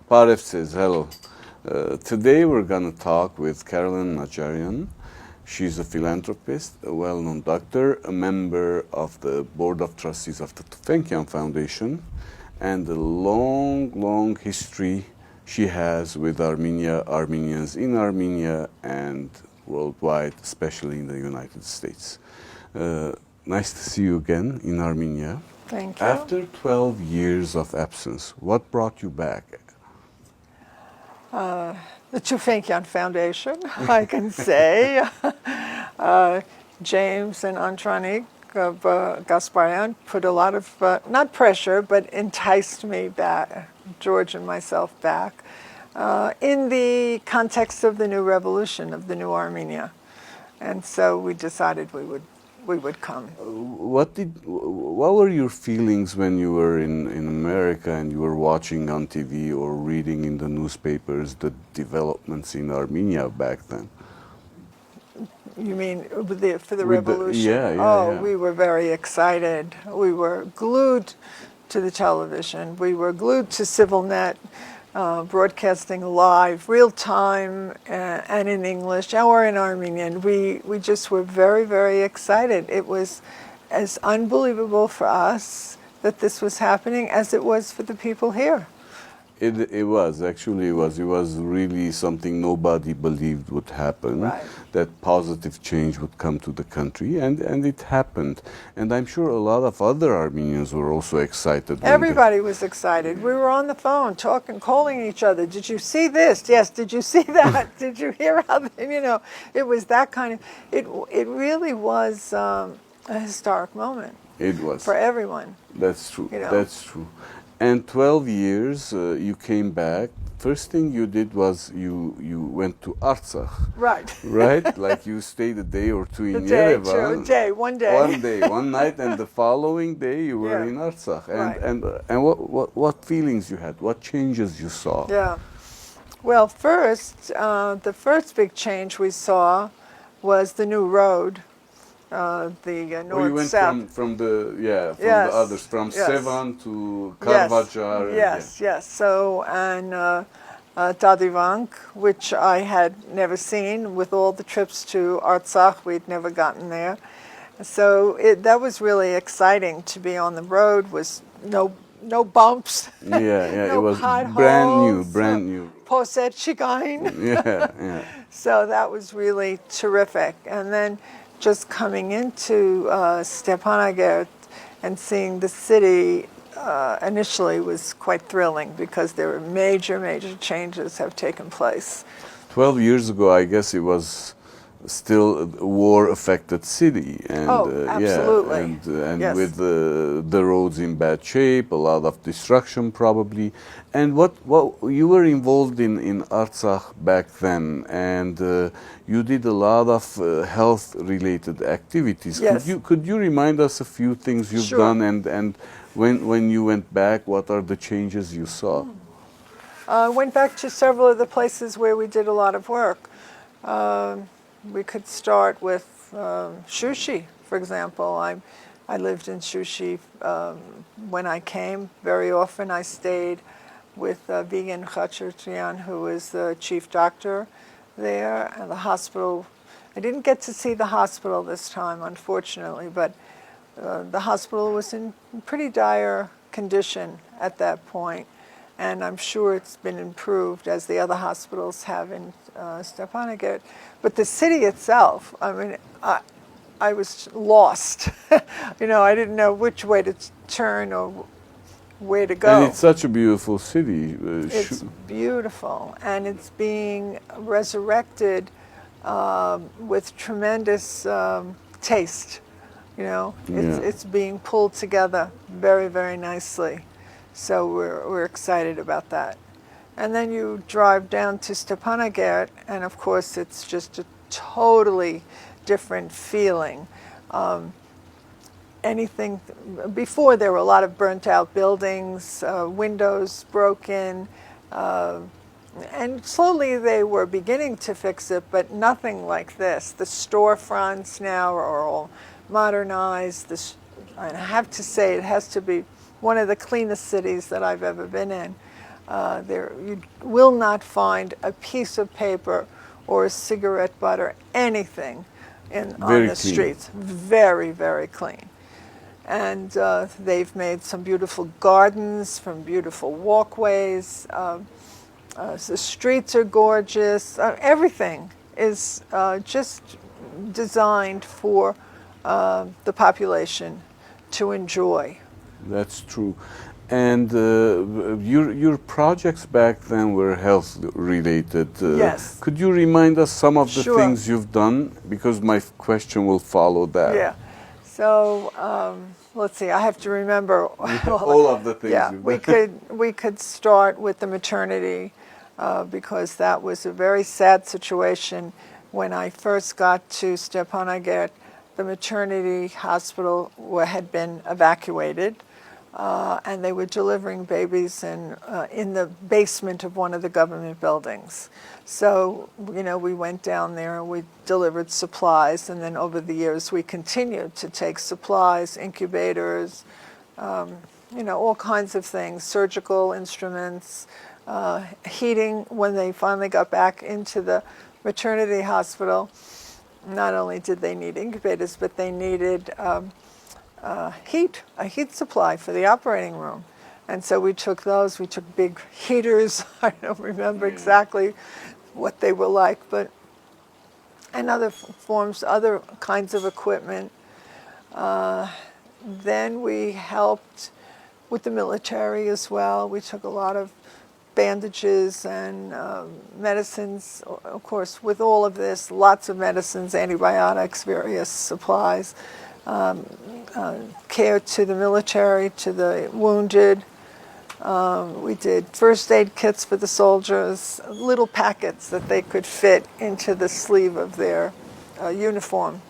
Paref says hello. Today we're going to talk with Carolann Najarian. She's a philanthropist, a well-known doctor, a member of the Board of Trustees of the Tufenkian Foundation, and a long history she has with Armenia, Armenians in Armenia, and worldwide, especially in the United States. Nice to see you again in Armenia. Thank you. After 12 years of absence, what brought you back? The Tufenkian Foundation, I can say. James and Andranik of Gasparian put a lot of, not pressure, but enticed me back, George and myself back, in the context of the new revolution, of the new Armenia. And so we decided we would come. What were your feelings when you were in America and you were watching on TV or reading in the newspapers the developments in Armenia back then? You mean for the revolution? Yeah. We were very excited. We were glued to the television. We were glued to CivilNet, broadcasting live, real time, and in English or in Armenian. We just were very excited. It was as unbelievable for us that this was happening as it was for the people here. It was really something nobody believed would happen. Right. That positive change would come to the country, and it happened. And I'm sure a lot of other Armenians were also excited. Everybody was excited. We were on the phone talking, calling each other. Did you see this? Yes. Did you see that? Did you hear how? It was that kind of. It really was a historic moment. It was for everyone. That's true. That's true. And 12 years, you came back. First thing you did was you went to Artsakh. Right. Right? Like you stayed a day or two in Yerevan. One day, one night, and the following day you were in Artsakh. And what feelings you had? What changes you saw? Yeah. Well, first, the first big change we saw was the new road. The north-south. From the others, from Sevan to Karvajar. Yes. So, and Tadivank, which I had never seen. With all the trips to Artsakh, we'd never gotten there. So that was really exciting to be on the road. Was no bumps. No, it was brand new. Poset Chigain. Yeah. So that was really terrific. And then just coming into Stepanakert and seeing the city initially was quite thrilling because there were major changes have taken place. 12 years ago, I guess it was still a war-affected city, and absolutely. And with the roads in bad shape, a lot of destruction probably. And what you were involved in Artsakh back then, and you did a lot of health-related activities. Yes. Could you remind us a few things you've done, and when you went back, what are the changes you saw? I went back to several of the places where we did a lot of work. We could start with Sushi, for example. I lived in Sushi when I came. Very often I stayed with Vigen Khachartian, who was the chief doctor there, and the hospital. I didn't get to see the hospital this time, unfortunately, but the hospital was in pretty dire condition at that point, and I'm sure it's been improved as the other hospitals have in Stepanakert. But the city itself, I mean, I was lost. I didn't know which way to turn or where to go. And it's such a beautiful city. It's beautiful, and it's being resurrected with tremendous taste. It's being pulled together very nicely. So we're excited about that. And then you drive down to Stepanakert, and of course it's just a totally different feeling. Before there were a lot of burnt out buildings, windows broken, and slowly they were beginning to fix it, but nothing like this. The storefronts now are all modernized. I have to say it has to be one of the cleanest cities that I've ever been in. You will not find a piece of paper or a cigarette butt or anything on the streets. Very, very clean. And they've made some beautiful gardens, some beautiful walkways. The streets are gorgeous. Everything is just designed for the population to enjoy. That's true. And your projects back then were health related. Yes. Could you remind us some of the Sure. things you've done? Because my question will follow that. Yeah. So let's see. I have to remember all of the things. Yeah, you've we could start with the maternity because that was a very sad situation. When I first got to Stepanakert, the maternity hospital had been evacuated, and they were delivering babies in the basement of one of the government buildings. So, we went down there and we delivered supplies, and then over the years we continued to take supplies, incubators, all kinds of things, surgical instruments, heating. When they finally got back into the maternity hospital, not only did they need incubators, but they needed a heat supply for the operating room. And so we took those. We took big heaters. I don't remember exactly what they were like, and other forms, other kinds of equipment. Then we helped with the military as well. We took a lot of bandages and medicines. Of course, with all of this, lots of medicines, antibiotics, various supplies, care to the military, to the wounded. We did first aid kits for the soldiers, little packets that they could fit into the sleeve of their uniform.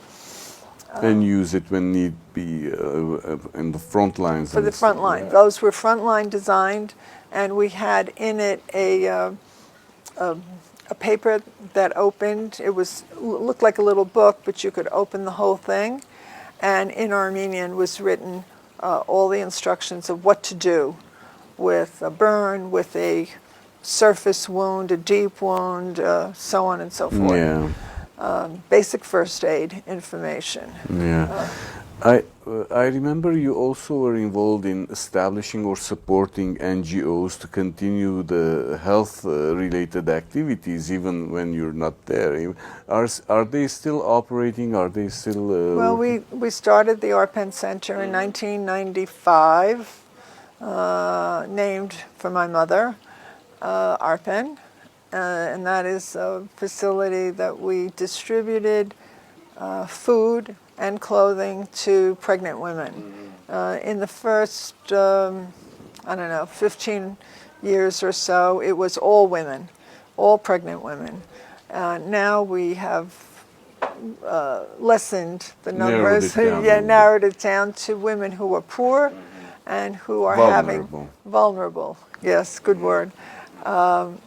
And use it when need be in the front lines. For the front line. Those were front line designed, and we had in it a paper that opened. It looked like a little book, but you could open the whole thing. And in Armenian was written all the instructions of what to do with a burn, with a surface wound, a deep wound, so on and so forth. Yeah. Basic first aid information. Yeah. I remember you also were involved in establishing or supporting NGOs to continue the health-related activities even when you're not there. Are they still operating? Are they still... Well, we started the Orphan Center in 1995, named for my mother, Arpen. And that is a facility that we distributed food and clothing to pregnant women. In the first, 15 years or so, it was all women, all pregnant women. Now we have lessened the numbers, narrowed it down to women who are poor and who are vulnerable. Yes, good word. And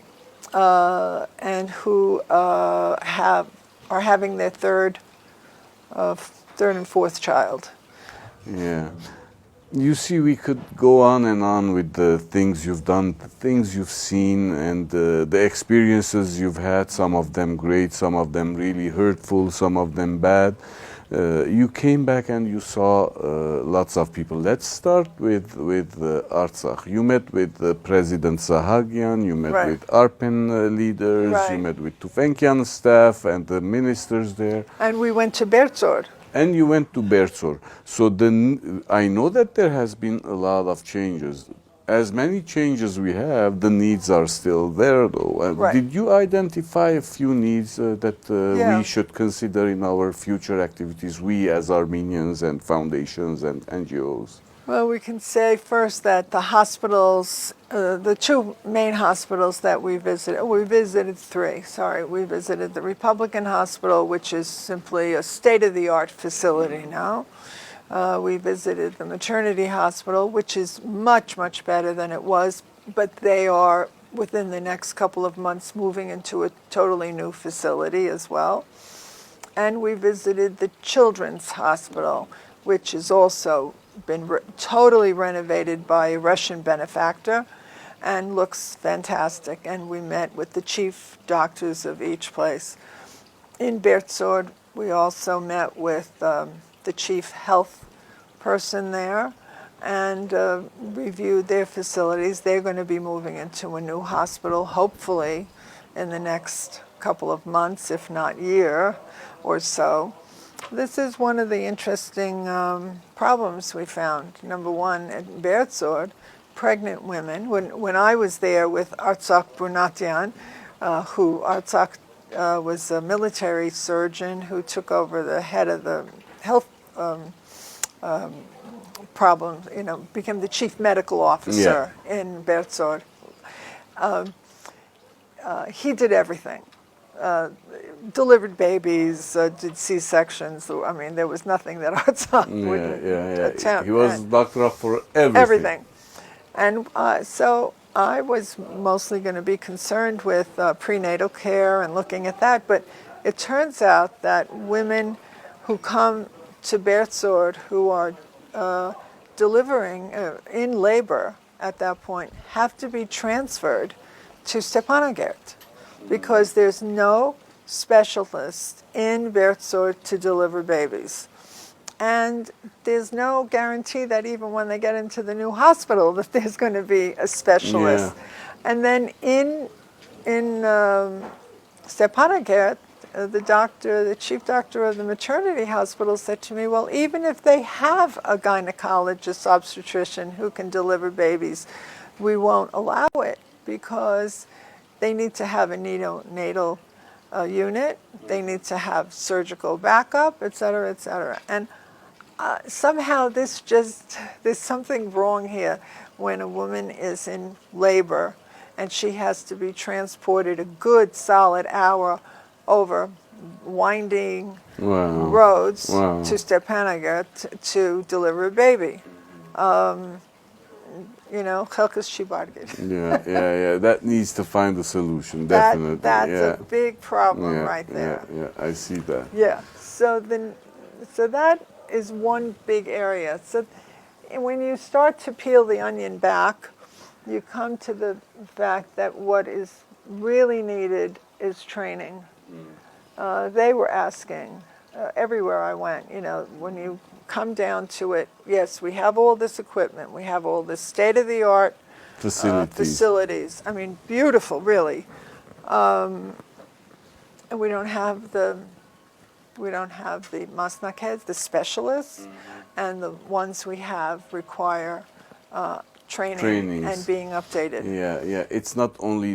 who are having their third and fourth child. Yeah. You see, we could go on and on with the things you've done, the things you've seen, and the experiences you've had, some of them great, some of them really hurtful, some of them bad. You came back and you saw lots of people. Let's start with Artsakh. You met with President Sahagian, you met with Arpen leaders, you met with Tufenkian staff and the ministers there. And we went to Bertsor. And you went to Bertsor. So I know that there has been a lot of changes. As many changes we have, the needs are still there, though. Did you identify a few needs that we should consider in our future activities, we as Armenians and foundations and NGOs? Well, we can say first that the hospitals, the two main hospitals that we visited three. We visited the Republican Hospital, which is simply a state-of-the-art facility now. We visited the maternity hospital, which is much, much better than it was, but they are, within the next couple of months, moving into a totally new facility as well. And we visited the children's hospital, which has also been totally renovated by a Russian benefactor. and looks fantastic. And we met with the chief doctors of each place. In Bertsord, we also met with the chief health person there and reviewed their facilities. They're going to be moving into a new hospital, hopefully in the next couple of months, if not year or so. This is one of the interesting problems we found. Number one, at Bertsord, pregnant women, when I was there with Artsakh who Artsakh was a military surgeon who took over the head of the health problem, became the chief medical officer in Bertsord. He did everything. Delivered babies, did C-sections. I mean, there was nothing that Artsakh wouldn't attempt. He was doctor for everything. And so I was mostly going to be concerned with prenatal care and looking at that, but it turns out that women who come to Bertsord who are delivering in labor at that point have to be transferred to Stepanakert because there's no specialist in Bertsord to deliver babies. And there's no guarantee that even when they get into the new hospital that there's going to be a specialist. Yeah. And then in Stepanakert, the chief doctor of the maternity hospital said to me, well, even if they have a gynecologist obstetrician who can deliver babies, we won't allow it because they need to have a neonatal unit, they need to have surgical backup, et cetera, et cetera. And somehow there's something wrong here when a woman is in labor and she has to be transported a good solid hour over winding roads to Stepanakert to deliver a baby. Chelkas Chibargit. Yeah. That needs to find a solution, definitely. That's a big problem right there. Yeah, I see that. Yeah, so that is one big area. So when you start to peel the onion back, you come to the fact that what is really needed is training. They were asking everywhere I went, when you come down to it, yes, we have all this equipment, we have all this state-of-the-art facilities. I mean, beautiful, really. And we don't have the masnakeds, the specialists, and the ones we have require training and being updated. Yeah. It's not only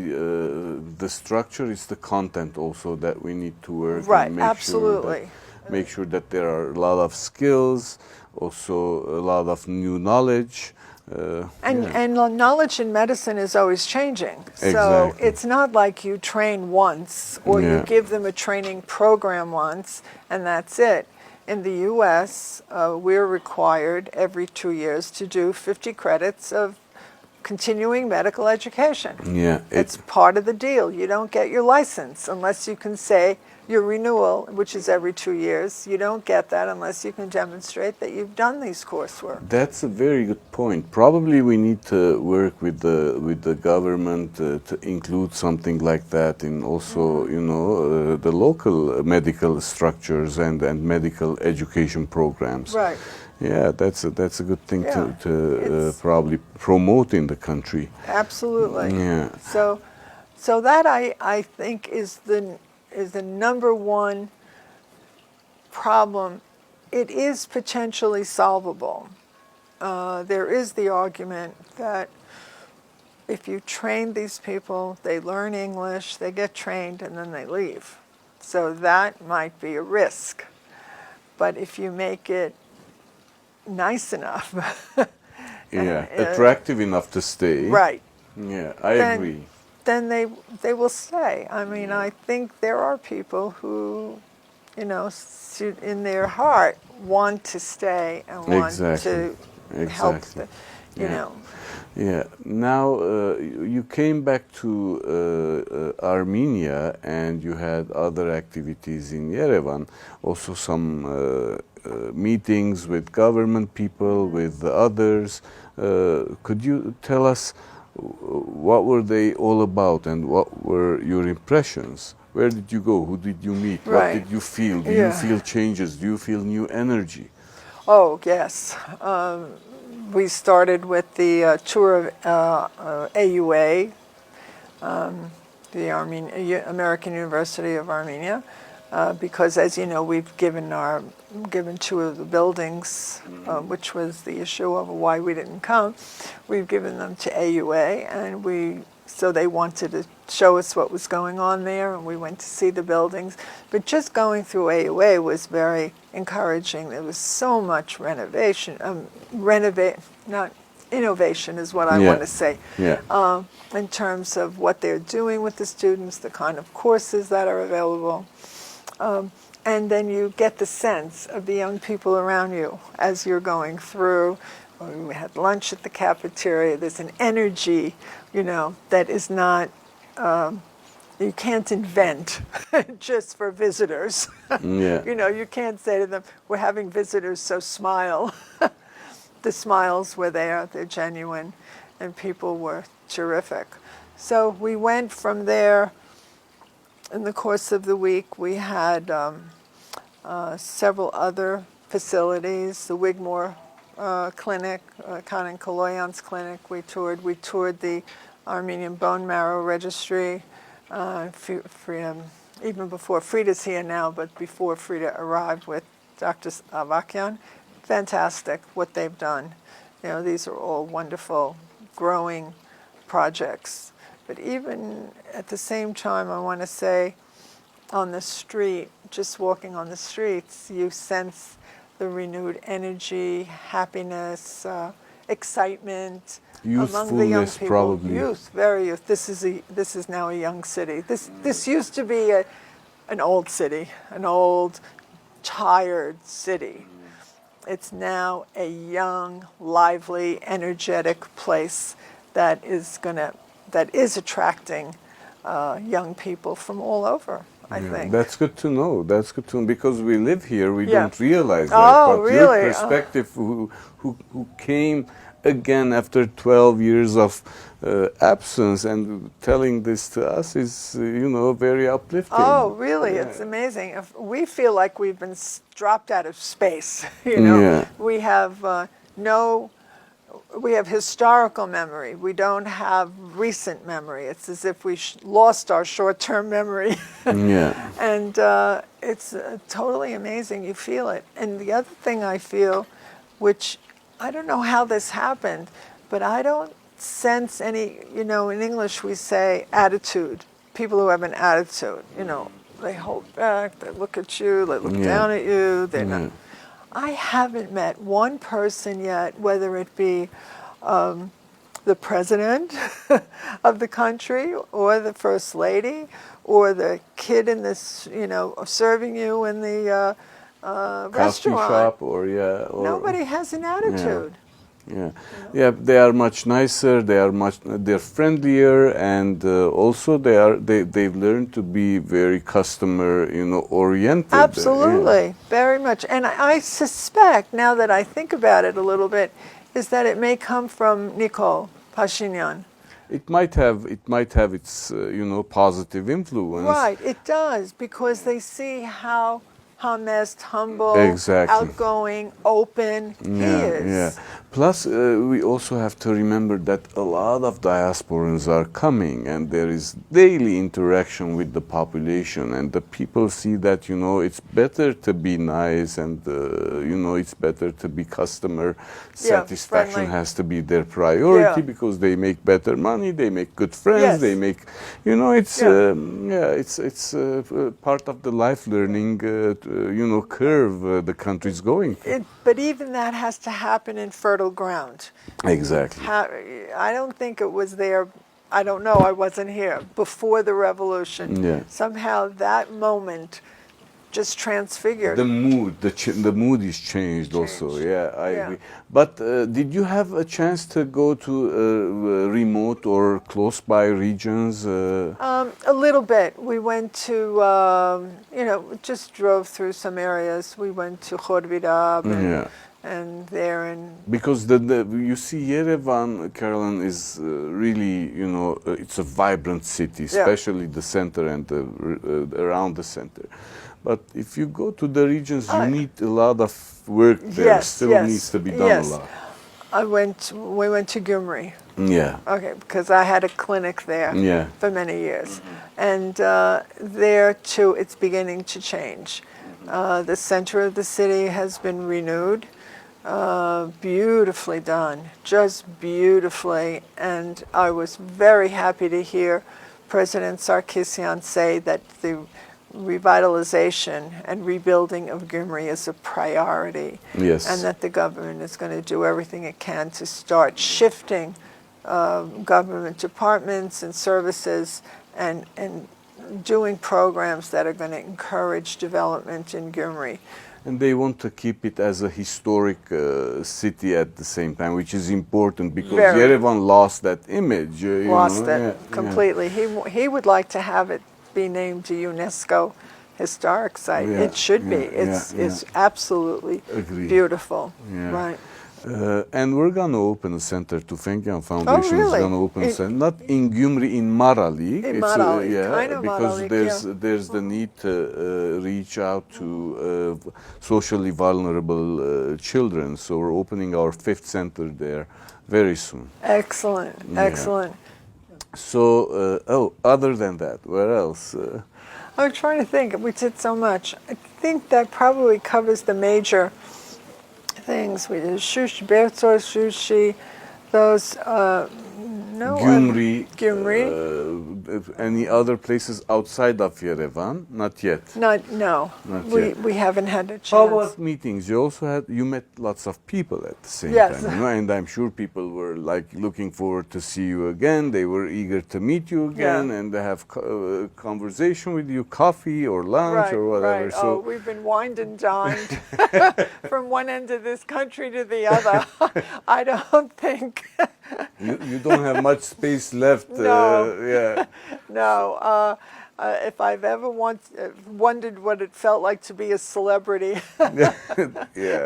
the structure; it's the content also that we need to work. Right. And make sure that there are a lot of skills, also a lot of new knowledge. And knowledge in medicine is always changing. Exactly. So it's not like you train once or you give them a training program once and that's it. In the U.S., we're required every 2 years to do 50 credits of continuing medical education. Yeah. It's part of the deal. You don't get your license unless you can say your renewal, which is every 2 years. You don't get that unless you can demonstrate that you've done these coursework. That's a very good point. Probably we need to work with the government to include something like that in also, the local medical structures and medical education programs. Right. Yeah, that's a good thing to probably promote in the country. Absolutely. Yeah. So that I think is the number one problem. It is potentially solvable. There is the argument that if you train these people, they learn English, they get trained, and then they leave. So that might be a risk. But if you make it nice enough. Attractive enough to stay. Right. Yeah, I agree. Then they will stay. I mean, I think there are people who, in their heart want to stay and want to help, Yeah. Now, you came back to Armenia and you had other activities in Yerevan, also some meetings with government people, with others. Could you tell us what were they all about, and what were your impressions? Where did you go? Who did you meet? What Right. did you feel? Do you feel changes? Do you feel new energy? Oh, yes. We started with the tour of AUA, the American University of Armenia, because, as you know, we've given two of the buildings, which was the issue of why we didn't come. We've given them to AUA, and so they wanted to show us what was going on there, and we went to see the buildings. But just going through AUA was very encouraging. There was so much renovation, not innovation is what I want to say, in terms of what they're doing with the students, the kind of courses that are available. And then you get the sense of the young people around you as you're going through. We had lunch at the cafeteria. There's an energy, that is not, you can't invent just for visitors. You can't say to them, we're having visitors, so smile. The smiles were there, they're genuine, and people were terrific. So we went from there. In the course of the week, we had several other facilities, the Wigmore clinic, Carolann Najarian's clinic we toured. We toured the Armenian Bone Marrow Registry, even before Frida's here now, but before Frida arrived with Dr. Tufenkian. Fantastic what they've done. These are all wonderful, growing projects. But even at the same time, I want to say, on the street, just walking on the streets, you sense the renewed energy, happiness, excitement among the young people. Probably. Youth, very youth. This is now a young city. This used to be an old city, an old, tired city. It's now a young, lively, energetic place that is attracting young people from all over, I think. That's good to know. That's good to know. Because we live here, we don't realize that. Oh, but really? Your perspective, who came again after 12 years of absence and telling this to us is, very uplifting. Oh, really? It's amazing. We feel like we've been dropped out of space. We have we have historical memory. We don't have recent memory. It's as if we lost our short-term memory. And it's totally amazing. You feel it. And the other thing I feel, which I don't know how this happened, but I don't sense any, in English we say attitude. People who have an attitude, they hold back, they look at you, they look down at you, they're not. I haven't met one person yet, whether it be the president of the country or the first lady or the kid in this, serving you in the restaurant. Coffee shop or nobody has an attitude. They are much nicer. They're friendlier, and also they've learned to be very customer, oriented. Absolutely, very much. And I suspect, now that I think about it a little bit, is that it may come from Nikol Pashinyan. It might have its positive influence. Right, it does, because they see how honest, humble, outgoing, open he is. Plus, we also have to remember that a lot of diasporans are coming, and there is daily interaction with the population, and the people see that, it's better to be nice, and, it's better to be customer satisfaction friendly. has to be their priority, because they make better money, they make good friends, they make, it's part of the life learning curve the country's going through. But even that has to happen in fertile ground. Exactly. I don't think it was there. I don't know. I wasn't here before the revolution. Somehow that moment just transfigured. The mood is changed also. I agree. But did you have a chance to go to remote or close by regions? A little bit. We went to, just drove through some areas. We went to Khorvirab and and they're in. Because you see, Yerevan, Carolann, is really, it's a vibrant city, especially the center and around the center. But if you go to the regions, you need a lot of work there. Still needs to be done a lot. We went to Gremory. Yeah. Okay, because I had a clinic there for many years. And there too, it's beginning to change. The center of the city has been renewed. Beautifully done, just beautifully. And I was very happy to hear President Sarkisian say that the revitalization and rebuilding of Gremory is a priority. Yes. And that the government is going to do everything it can to start shifting government departments and services and doing programs that are going to encourage development in Gremory. And they want to keep it as a historic city at the same time, which is important because Yerevan lost that image. Lost it completely. He would like to have it be named a UNESCO historic site. It should be. It's absolutely beautiful. Right. And we're going to open a center. Tufenkian Foundation is going to open a center, not in Gremory, in Marali. In Marali, because Marali, there's the need to reach out to socially vulnerable children. So we're opening our 5th center there very soon. Excellent, excellent. So, other than that, where else? I'm trying to think. We did so much. I think that probably covers the major things. We did Sushi, Berzo, Sushi, those, Gremory. Any other places outside of Yerevan? Not yet. No. Not yet. We haven't had a chance. How about meetings? You met lots of people at the same time, and I'm sure people were looking forward to see you again. They were eager to meet you again and to have conversation with you, coffee or lunch or whatever. Right. So we've been wined and dined from one end of this country to the other. I don't think. You don't have much space left. No. No. If I've ever wondered what it felt like to be a celebrity,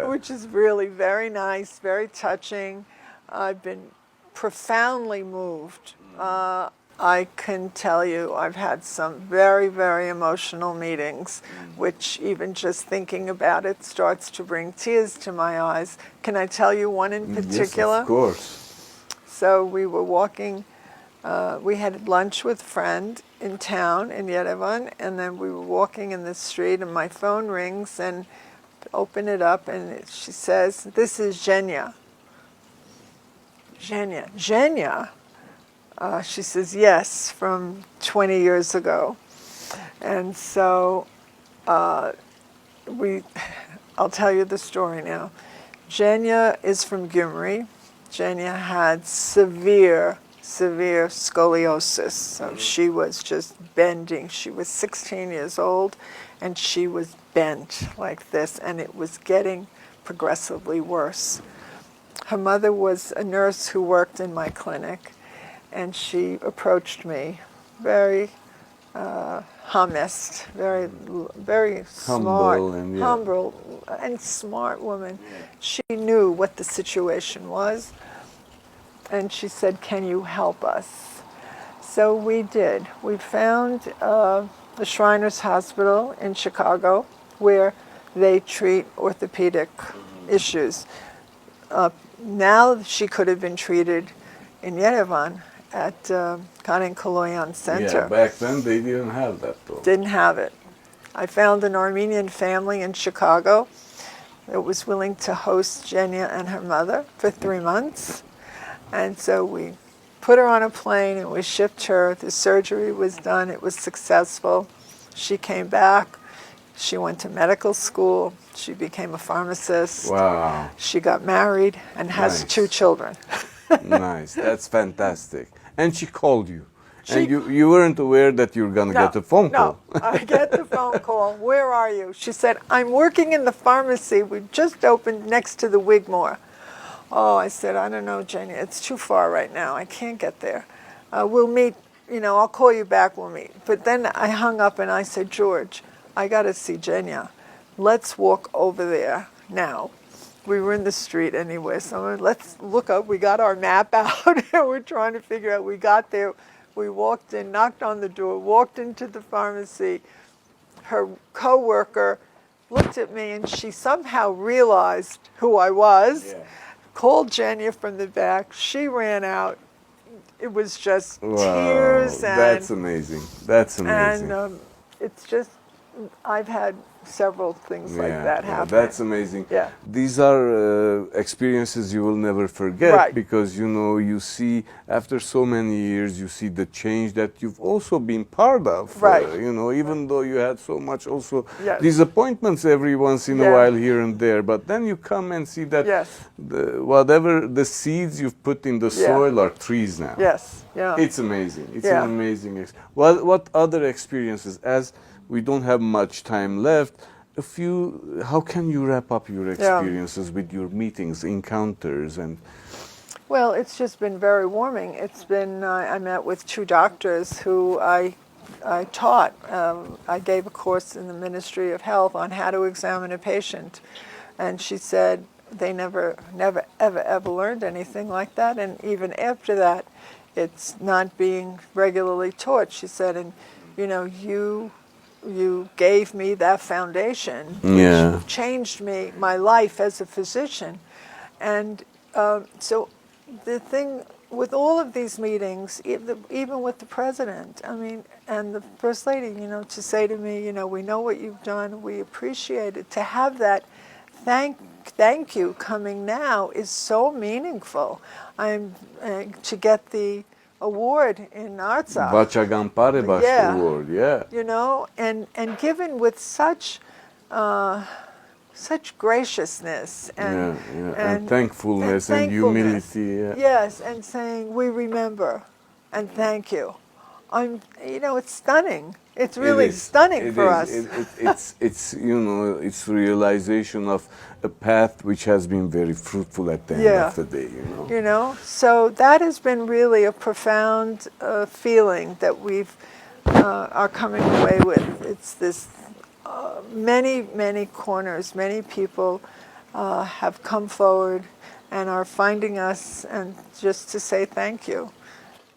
which is really very nice, very touching. I've been profoundly moved. I can tell you I've had some very, very emotional meetings, which even just thinking about it starts to bring tears to my eyes. Can I tell you one in particular? Yes, of course. So we were walking, we had lunch with a friend in town in Yerevan, and then we were walking in the street and my phone rings and open it up and she says, "This is Zhenya." Zhenya? She says, "Yes, from 20 years ago." And so I'll tell you the story now. Zhenya is from Gremory. Zhenya had severe scoliosis. So she was just bending. She was 16 years old and she was bent like this, and it was getting progressively worse. Her mother was a nurse who worked in my clinic, and she approached me, very honest, very smart, humble and smart woman. She knew what the situation was, and she said, "Can you help us?" So we did. We found the Shriners Hospital in Chicago, where they treat orthopedic issues. Now she could have been treated in Yerevan at Carolann Center. Yeah, back then they didn't have that though. Didn't have it. I found an Armenian family in Chicago that was willing to host Zhenya and her mother for 3 months. And so we put her on a plane and we shipped her. The surgery was done. It was successful. She came back. She went to medical school. She became a pharmacist. Wow. She got married and has 2 children. Nice. That's fantastic. And she called you. And you weren't aware that you were going to get a phone call. No, I get the phone call. "Where are you?" She said, "I'm working in the pharmacy. We just opened next to the Wigmore." Oh, I said, "I don't know, Zhenya. It's too far right now. I can't get there. We'll meet. I'll call you back. We'll meet." But then I hung up and I said, "George, I got to see Zhenya. Let's walk over there now." we were in the street anyway, so let's look up. We got our map out and we're trying to figure out. We got there, we walked in, knocked on the door, walked into the pharmacy. Her co-worker looked at me and she somehow realized who I was, called Jenya from the back. She ran out. It was just tears. And that's amazing. That's amazing. And it's just, I've had several things like that happen. That's amazing. Yeah. These are experiences you will never forget, Right. because you see after so many years, you see the change that you've also been part of. Right. Even though you had so much also Yes. disappointments every once in a while here and there, but then you come and see that whatever the seeds you've put in the soil are trees now. Yes. Yeah. It's amazing. It's an amazing. What other experiences, as we don't have much time left, how can you wrap up your experiences with your meetings, encounters, and? Well, it's just been very warming. It's been, I met with 2 doctors who I taught. I gave a course in the Ministry of Health on how to examine a patient. And she said they never, ever learned anything like that. And even after that, it's not being regularly taught. She said, and you gave me that foundation, which changed my life as a physician. And so the thing with all of these meetings, even with the president, and the first lady, to say to me, we know what you've done, we appreciate it. To have that thank you coming now is so meaningful. To get the award in Artsakh. Vachagampare award, And given with such graciousness and thankfulness and humility. Yes, and saying we remember and thank you. It's stunning. It's really stunning for us. It's realization of a path which has been very fruitful at the end of the day. So that has been really a profound feeling that we've are coming away with. It's this many corners, many people have come forward and are finding us, and just to say thank you.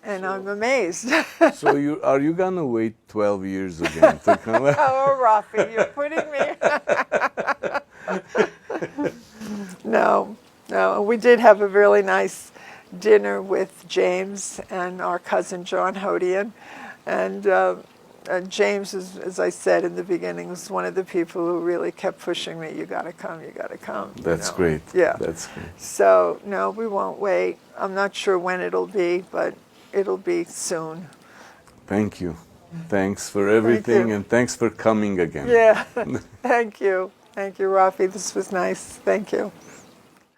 And I'm amazed. So are you gonna wait 12 years again to come? Oh, Raffi, you're putting me. No. We did have a really nice dinner with James and our cousin John Hodian, and James, as I said in the beginning, was one of the people who really kept pushing me. You got to come. You got to come. That's great. Yeah. That's great. So no, we won't wait. I'm not sure when it'll be, but it'll be soon. Thank you. Thanks for everything, and thanks for coming again. Yeah. Thank you. Thank you, Raffi. This was nice. Thank you.